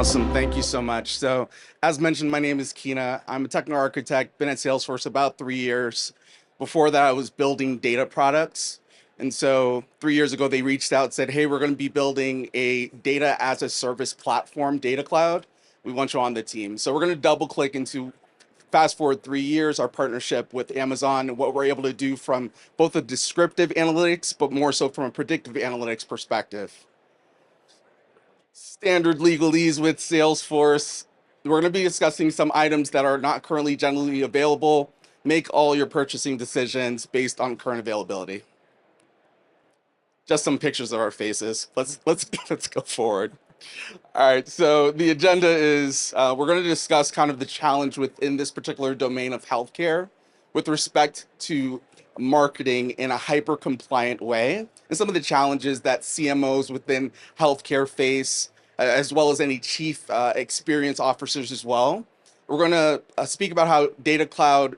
Awesome. Thank you so much. So, as mentioned, my name is Keena. I'm a technical architect, been at Salesforce about 3 years. Before that, I was building data products. And so 3 years ago, they reached out and said, hey, we're going to be building a data as a service platform, data cloud. We want you on the team. So we're going to double click into fast forward 3 years, our partnership with Amazon and what we're able to do from both a descriptive analytics, but more so from a predictive analytics perspective. Standard legalese with Salesforce. We're going to be discussing some items that are not currently generally available. Make all your purchasing decisions based on current availability. Just some pictures of our faces. Let's go forward. All right, so the agenda is we're going to discuss kind of the challenge within this particular domain of healthcare with respect to marketing in a hyper compliant way, and some of the challenges that CMOs within healthcare face, as well as any chief experience officers as well. We're going to speak about how Data Cloud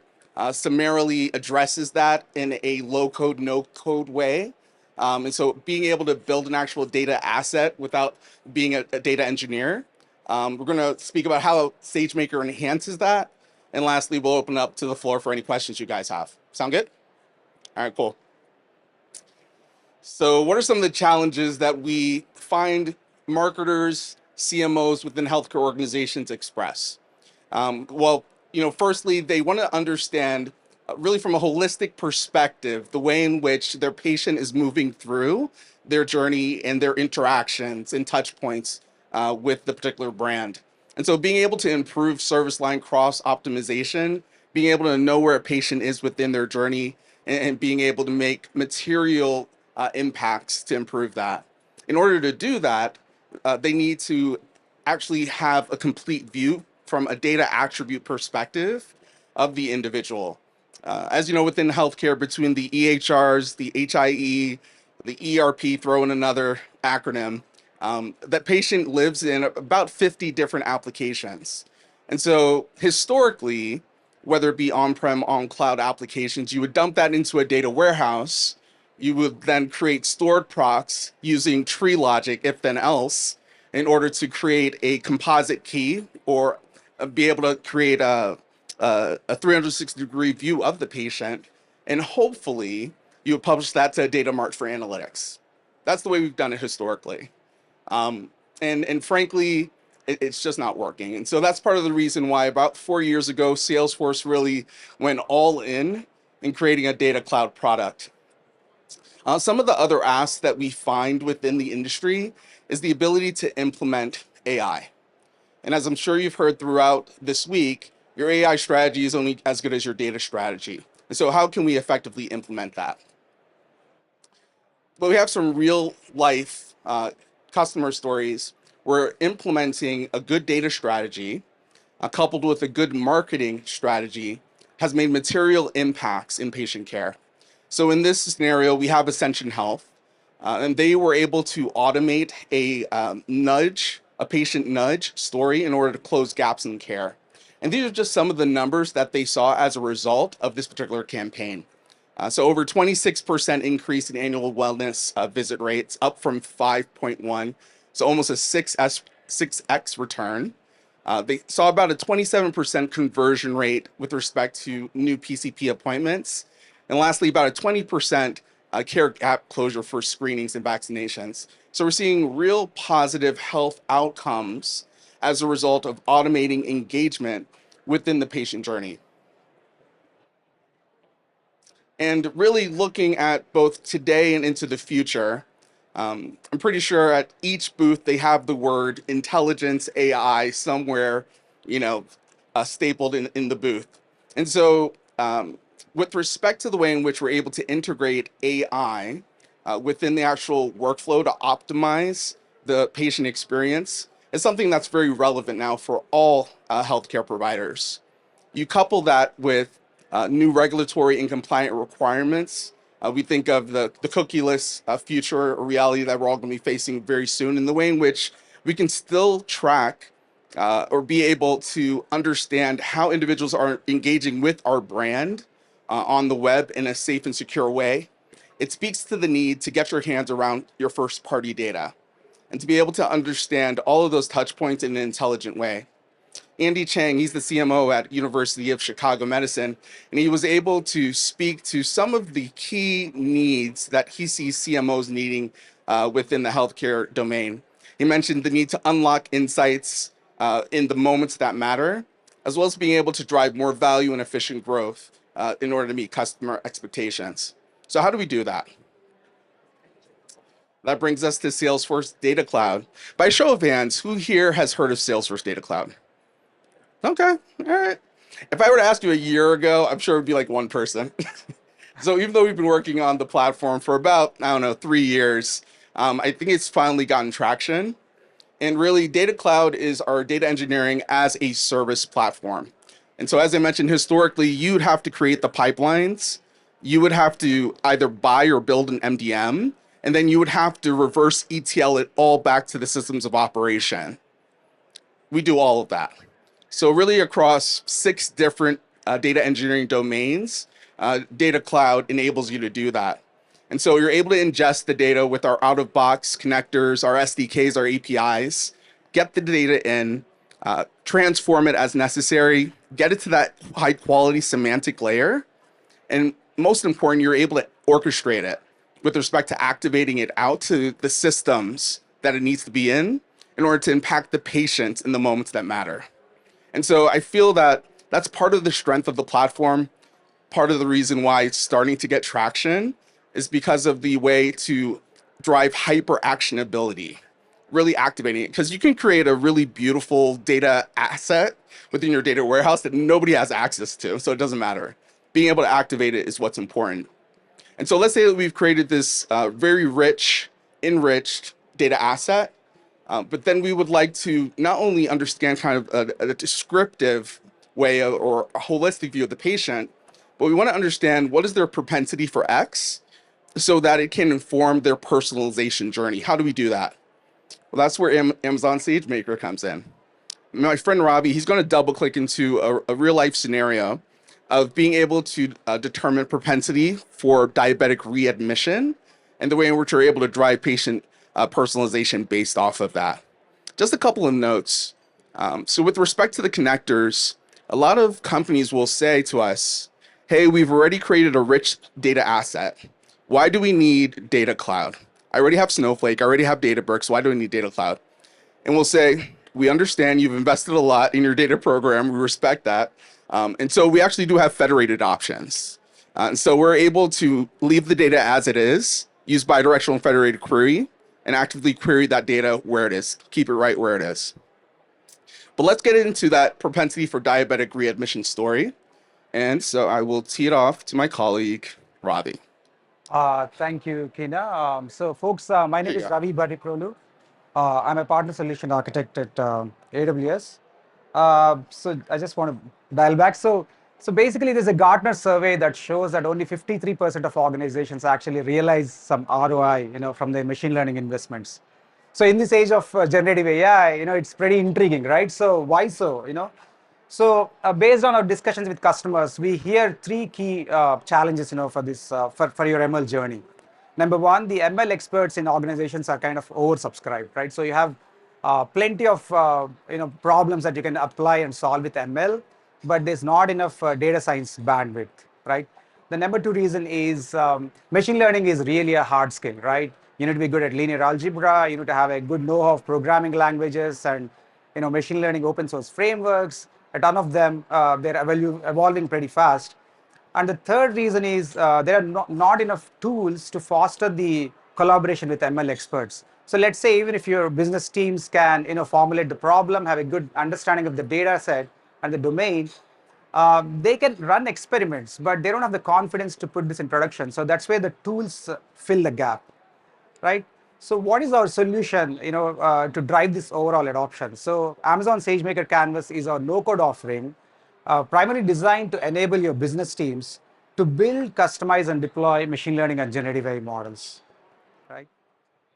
summarily addresses that in a low code, no code way. And so being able to build an actual data asset without being a data engineer. We're going to speak about how SageMaker enhances that. And lastly, we'll open up to the floor for any questions you guys have. Sound good? All right, cool. So what are some of the challenges that we find marketers, CMOs within healthcare organizations express? Firstly, they want to understand really from a holistic perspective, the way in which their patient is moving through their journey and their interactions and touch points with the particular brand. And so being able to improve service line cross optimization, being able to know where a patient is within their journey and being able to make material impacts to improve that. In order to do that, they need to actually have a complete view from a data attribute perspective of the individual. As you know, within healthcare, between the EHRs, the HIE, the ERP, throw in another acronym, that patient lives in about 50 different applications. And so historically, whether it be on-prem, on-cloud applications, you would dump that into a data warehouse. You would then create stored procs using tree logic, if then else, in order to create a composite key or be able to create a 360-degree view of the patient, and hopefully you would publish that to a data mart for analytics. That's the way we've done it historically. And frankly, it's just not working. And so that's part of the reason why about 4 years ago, Salesforce really went all in creating a data cloud product. Some of the other asks that we find within the industry is the ability to implement AI. And as I'm sure you've heard throughout this week, your AI strategy is only as good as your data strategy. And so how can we effectively implement that? But we have some real life customer stories where implementing a good data strategy coupled with a good marketing strategy has made material impacts in patient care. So in this scenario, we have Ascension Health, and they were able to automate a patient nudge story in order to close gaps in care. And these are just some of the numbers that they saw as a result of this particular campaign. So over 26% increase in annual wellness visit rates, up from 5.1, so almost a 6x return. They saw about a 27% conversion rate with respect to new PCP appointments. And lastly, about a 20% care gap closure for screenings and vaccinations. So we're seeing real positive health outcomes as a result of automating engagement within the patient journey. And really looking at both today and into the future, I'm pretty sure at each booth they have the word intelligence AI somewhere, stapled in the booth. And so with respect to the way in which we're able to integrate AI within the actual workflow to optimize the patient experience is something that's very relevant now for all healthcare providers. You couple that with new regulatory and compliant requirements. We think of the cookieless future reality that we're all going to be facing very soon, and the way in which we can still track or be able to understand how individuals are engaging with our brand on the web in a safe and secure way. It speaks to the need to get your hands around your first party data. and to be able to understand all of those touch points in an intelligent way. Andy Chang, he's the CMO at University of Chicago Medicine, and he was able to speak to some of the key needs that he sees CMOs needing within the healthcare domain. He mentioned the need to unlock insights in the moments that matter, as well as being able to drive more value and efficient growth in order to meet customer expectations. So how do we do that? That brings us to Salesforce Data Cloud. By show of hands, who here has heard of Salesforce Data Cloud? Okay, all right. If I were to ask you a year ago, I'm sure it would be like one person. So even though we've been working on the platform for about, I don't know, 3 years, I think it's finally gotten traction. And really, Data Cloud is our data engineering as a service platform. And so, as I mentioned, historically, you'd have to create the pipelines. You would have to either buy or build an MDM, and then you would have to reverse ETL it all back to the systems of operation. We do all of that. So really across 6 different data engineering domains, Data Cloud enables you to do that. And so you're able to ingest the data with our out-of-box connectors, our SDKs, our APIs, get the data in, transform it as necessary, get it to that high-quality semantic layer, and most important, you're able to orchestrate it with respect to activating it out to the systems that it needs to be in order to impact the patient in the moments that matter. And so I feel that that's part of the strength of the platform. Part of the reason why it's starting to get traction is because of the way to drive hyper actionability, really activating it. Because you can create a really beautiful data asset within your data warehouse that nobody has access to, so it doesn't matter. Being able to activate it is what's important. And so let's say that we've created this very rich, enriched data asset, but then we would like to not only understand kind of a descriptive way or a holistic view of the patient, but we want to understand what is their propensity for X so that it can inform their personalization journey. How do we do that? Well, that's where Amazon SageMaker comes in. My friend Ravi, he's going to double click into a real life scenario of being able to determine propensity for diabetic readmission and the way in which we're able to drive patient personalization based off of that. Just a couple of notes. So with respect to the connectors, a lot of companies will say to us, hey, we've already created a rich data asset. Why do we need Data Cloud? I already have Snowflake, I already have Databricks, why do we need Data Cloud? And we'll say, we understand you've invested a lot in your data program, we respect that. And so we actually do have federated options. And so we're able to leave the data as it is, use bidirectional federated query, and actively query that data where it is, keep it right where it is. But let's get into that propensity for diabetic readmission story. And so I will tee it off to my colleague, Ravi. Thank you, Keena. So folks, my name is Ravi Bhattiprolu. I'm a partner solution architect at AWS. So I just want to dial back. So basically, there's a Gartner survey that shows that only 53% of organizations actually realize some ROI, from their machine learning investments. So in this age of generative AI, it's pretty intriguing, right? So why so? So based on our discussions with customers, we hear 3 key challenges, for this for your ML journey. Number one, the ML experts in organizations are kind of oversubscribed, right? So you have plenty of problems that you can apply and solve with ML, but there's not enough data science bandwidth, right? The number 2 reason is machine learning is really a hard skill, right? You need to be good at linear algebra. You need to have a good know-how of programming languages and machine learning open source frameworks. A ton of them, they're evolving pretty fast. And the third reason is there are not enough tools to foster the collaboration with ML experts. So let's say even if your business teams can formulate the problem, have a good understanding of the data set and the domain, they can run experiments, but they don't have the confidence to put this in production. So that's where the tools fill the gap, right? So what is our solution, to drive this overall adoption? So Amazon SageMaker Canvas is our no-code offering, primarily designed to enable your business teams to build, customize, and deploy machine learning and generative AI models, right?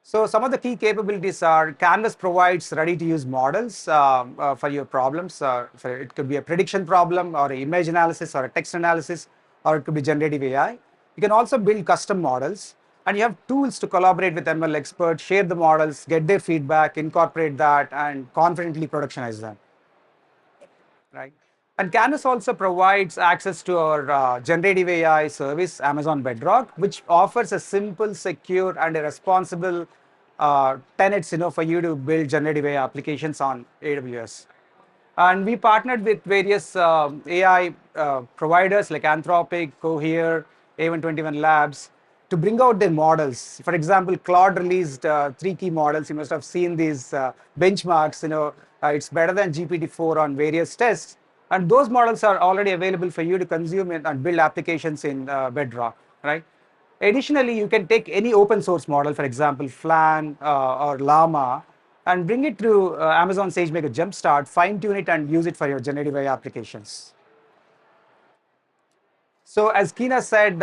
So some of the key capabilities are Canvas provides ready-to-use models for your problems. It could be a prediction problem or an image analysis or a text analysis, or it could be generative AI. You can also build custom models. And you have tools to collaborate with ML experts, share the models, get their feedback, incorporate that, and confidently productionize them. Right? And Canvas also provides access to our generative AI service, Amazon Bedrock, which offers a simple, secure, and a responsible tenets, for you to build generative AI applications on AWS. And we partnered with various AI providers like Anthropic, Cohere, A121 Labs to bring out their models. For example, Claude released three key models. You must have seen these benchmarks. It's better than GPT-4 on various tests. And those models are already available for you to consume and build applications in Bedrock, right? Additionally, you can take any open source model, for example, Flan or Llama, and bring it to Amazon SageMaker Jumpstart, fine tune it, and use it for your generative AI applications. So as Keena said,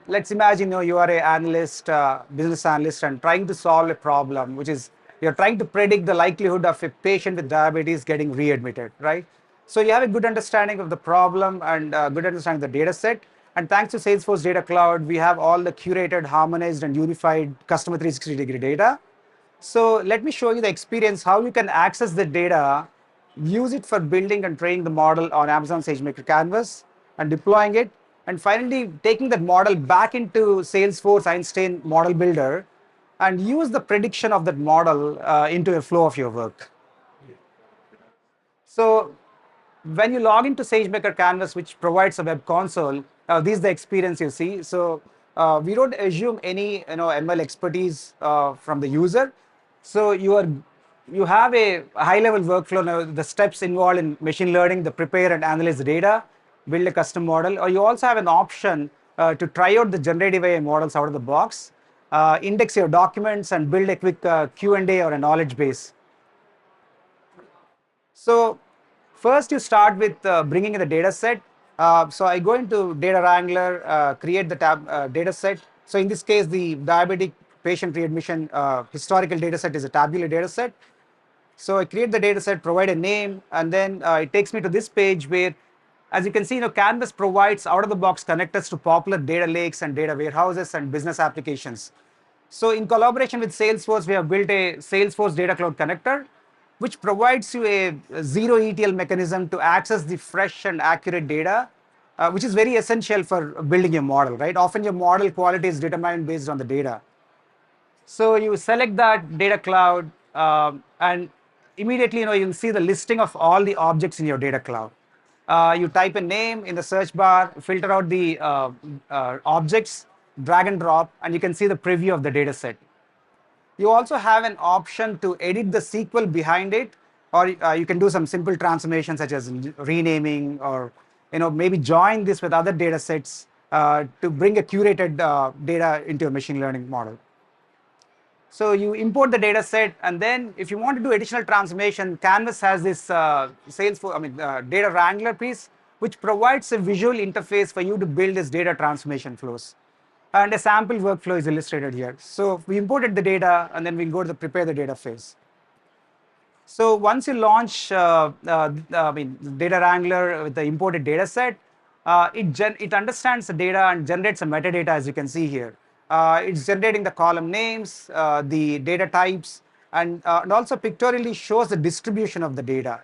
let's imagine you are a analyst, business analyst, and trying to solve a problem, which is you're trying to predict the likelihood of a patient with diabetes getting readmitted, right? So you have a good understanding of the problem and good understanding of the data set. And thanks to Salesforce Data Cloud, we have all the curated, harmonized, and unified customer 360-degree data. So let me show you the experience, how you can access the data, use it for building and training the model on Amazon SageMaker Canvas and deploying it. And finally, taking that model back into Salesforce Einstein Model Builder and use the prediction of that model into a flow of your work. So when you log into SageMaker Canvas, which provides a web console, this is the experience you see. So we don't assume any ML expertise from the user. So you have a high-level workflow. Now, the steps involved in machine learning, the prepare and analyze the data, build a custom model, or you also have an option to try out the generative AI models out of the box, index your documents, and build a quick Q&A or a knowledge base. So first you start with bringing in the data set. So I go into Data Wrangler, create the tab data set. So in this case, the diabetic patient readmission historical data set is a tabular data set. So I create the data set, provide a name, and then it takes me to this page where, as you can see, Canvas provides out-of-the-box connectors to popular data lakes and data warehouses and business applications. So in collaboration with Salesforce, we have built a Salesforce Data Cloud connector, which provides you a zero ETL mechanism to access the fresh and accurate data, which is very essential for building your model, right? Often your model quality is determined based on the data. So you select that data cloud, and immediately you'll see the listing of all the objects in your data cloud. You type a name in the search bar, filter out the objects, drag and drop, and you can see the preview of the data set. You also have an option to edit the SQL behind it, or you can do some simple transformations such as renaming, or maybe join this with other data sets to bring a curated data into a machine learning model. So you import the data set, and then if you want to do additional transformation, Canvas has this Salesforce, data wrangler piece, which provides a visual interface for you to build this data transformation flows. And a sample workflow is illustrated here. So we imported the data, and then we'll go to the prepare the data phase. So once you launch Data Wrangler with the imported data set, it understands the data and generates some metadata, as you can see here. It's generating the column names, the data types, and also pictorially shows the distribution of the data.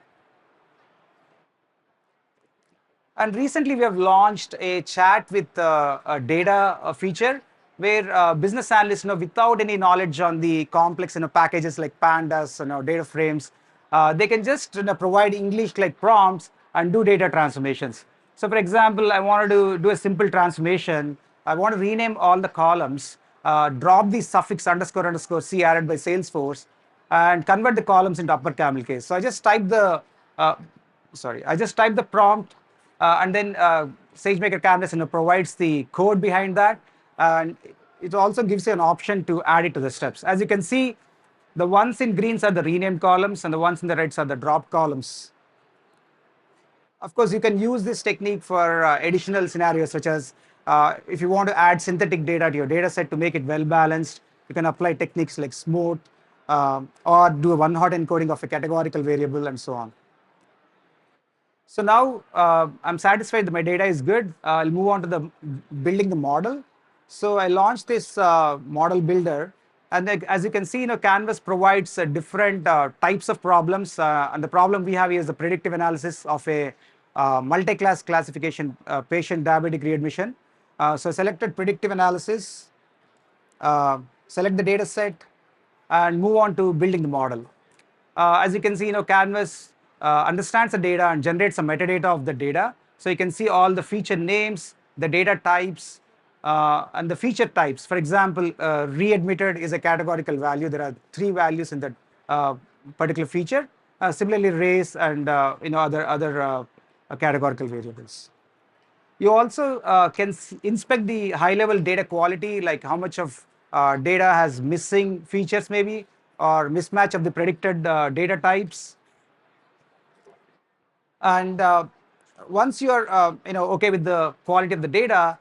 And recently we have launched a chat with a data feature where business analysts, without any knowledge on the complex packages like pandas, data frames, they can just provide English-like prompts and do data transformations. So for example, I wanted to do a simple transformation. I want to rename all the columns, drop the suffix underscore underscore C added by Salesforce, and convert the columns into upper camel case. So I just type the prompt, and then SageMaker Canvas provides the code behind that, and it also gives you an option to add it to the steps. As you can see, the ones in greens are the renamed columns, and the ones in the reds are the dropped columns. Of course, you can use this technique for additional scenarios, such as if you want to add synthetic data to your data set to make it well balanced, you can apply techniques like smooth, or do a one-hot encoding of a categorical variable, and so on. So now I'm satisfied that my data is good. I'll move on to the building the model. So I launched this model builder, and as you can see, Canvas provides different types of problems. And the problem we have here is the predictive analysis of a multi-class classification patient diabetic readmission. So selected predictive analysis, uh, select the data set, and move on to building the model. As you can see, Canvas understands the data and generates some metadata of the data. So you can see all the feature names, the data types, and the feature types. For example, readmitted is a categorical value. There are 3 values in that particular feature. Similarly, race and other categorical variables. You also can inspect the high-level data quality, like how much of data has missing features maybe, or mismatch of the predicted data types. And once you are okay with the quality of the data,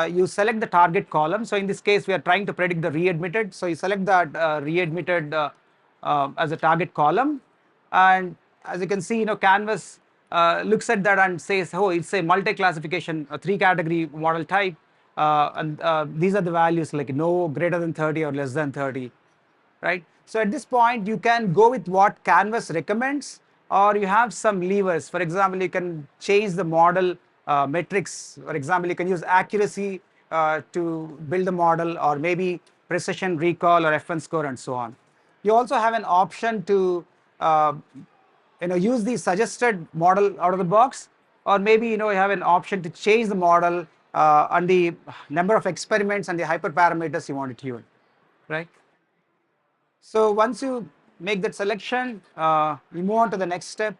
you select the target column. So in this case, we are trying to predict the readmitted. So you select that readmitted as a target column, and as you can see, Canvas looks at that and says, oh, it's a multi-classification, a 3-category model type, and these are the values like no greater than 30 or less than 30, right? So at this point, you can go with what Canvas recommends, or you have some levers. For example, you can change the model metrics. For example, you can use accuracy to build the model, or maybe precision, recall, or F1 score, and so on. You also have an option to uh, use the suggested model out of the box, or maybe you have an option to change the model on the number of experiments and the hyperparameters you want to tune, right? So once you make that selection, we move on to the next step.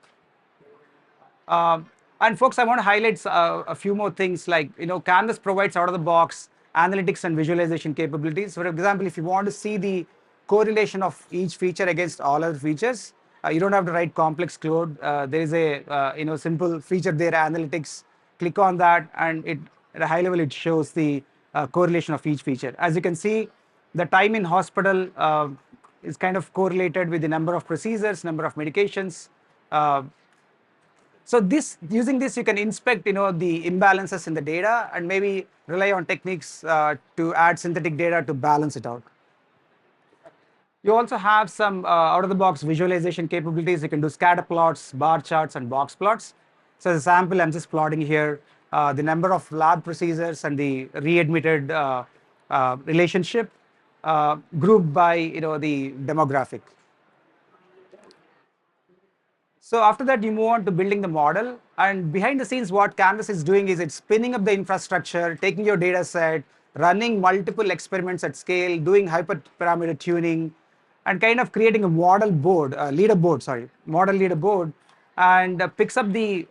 Um, and folks, I want to highlight a few more things, like Canvas provides out of the box analytics and visualization capabilities. For example, if you want to see the correlation of each feature against all other features, you don't have to write complex code. There is a simple feature there, analytics. Click on that, and at a high level it shows the correlation of each feature. As you can see, the time in hospital is kind of correlated with the number of procedures, number of medications. Uh, so using this, you can inspect the imbalances in the data, and maybe rely on techniques to add synthetic data to balance it out. You also have some out-of-the-box visualization capabilities. You can do scatter plots, bar charts, and box plots. So as a sample, I'm just plotting here the number of lab procedures and the readmitted relationship grouped by the demographic. So after that, you move on to building the model. And behind the scenes, what Canvas is doing is it's spinning up the infrastructure, taking your data set, running multiple experiments at scale, doing hyperparameter tuning, and kind of creating a model board, model leaderboard, and picks up the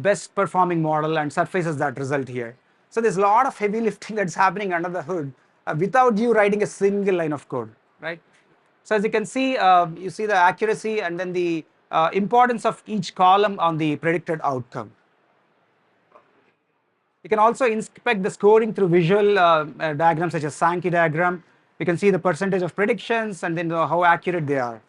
best performing model and surfaces that result here. So there's a lot of heavy lifting that's happening under the hood without you writing a single line of code, right? So as you see the accuracy and then the importance of each column on the predicted outcome. You can also inspect the scoring through visual diagrams such as Sankey diagram. You can see the percentage of predictions and then how accurate they are.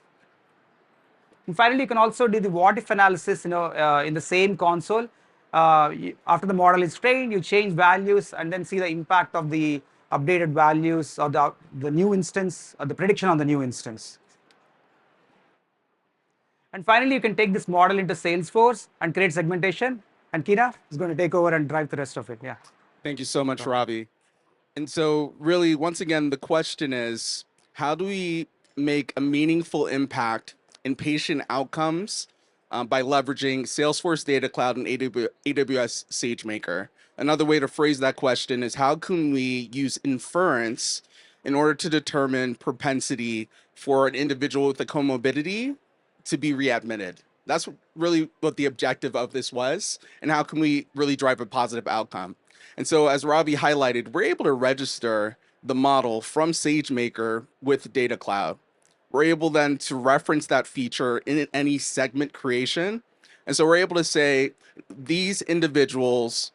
And finally, you can also do the what if analysis in the same console. After the model is trained, you change values and then see the impact of the updated values or the new instance or the prediction on the new instance. And finally, you can take this model into Salesforce and create segmentation. And Keena is going to take over and drive the rest of it. Yeah. Thank you so much, Ravi. And so, really, once again, the question is, how do we make a meaningful impact in patient outcomes by leveraging Salesforce Data Cloud and AWS SageMaker? Another way to phrase that question is, how can we use inference in order to determine propensity for an individual with a comorbidity to be readmitted? That's really what the objective of this was, and how can we really drive a positive outcome? And so, as Ravi highlighted, we're able to register the model from SageMaker with Data Cloud. We're able then to reference that feature in any segment creation. And so we're able to say these individuals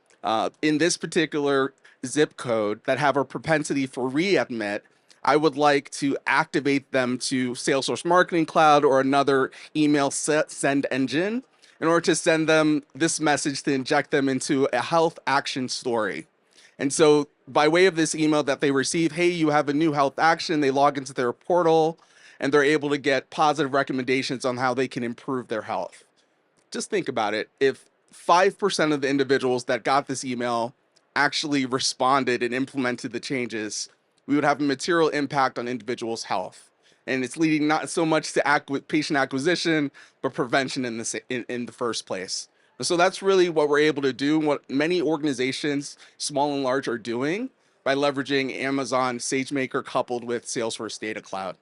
in this particular zip code that have a propensity for readmit, I would like to activate them to Salesforce Marketing Cloud or another email send engine in order to send them this message to inject them into a health action story. And so by way of this email that they receive, hey, you have a new health action, they log into their portal and they're able to get positive recommendations on how they can improve their health. Just think about it. If 5% of the individuals that got this email actually responded and implemented the changes, we would have a material impact on individuals' health. And it's leading not so much to patient acquisition, but prevention in the first place. So that's really what we're able to do, what many organizations, small and large, are doing by leveraging Amazon SageMaker coupled with Salesforce Data Cloud.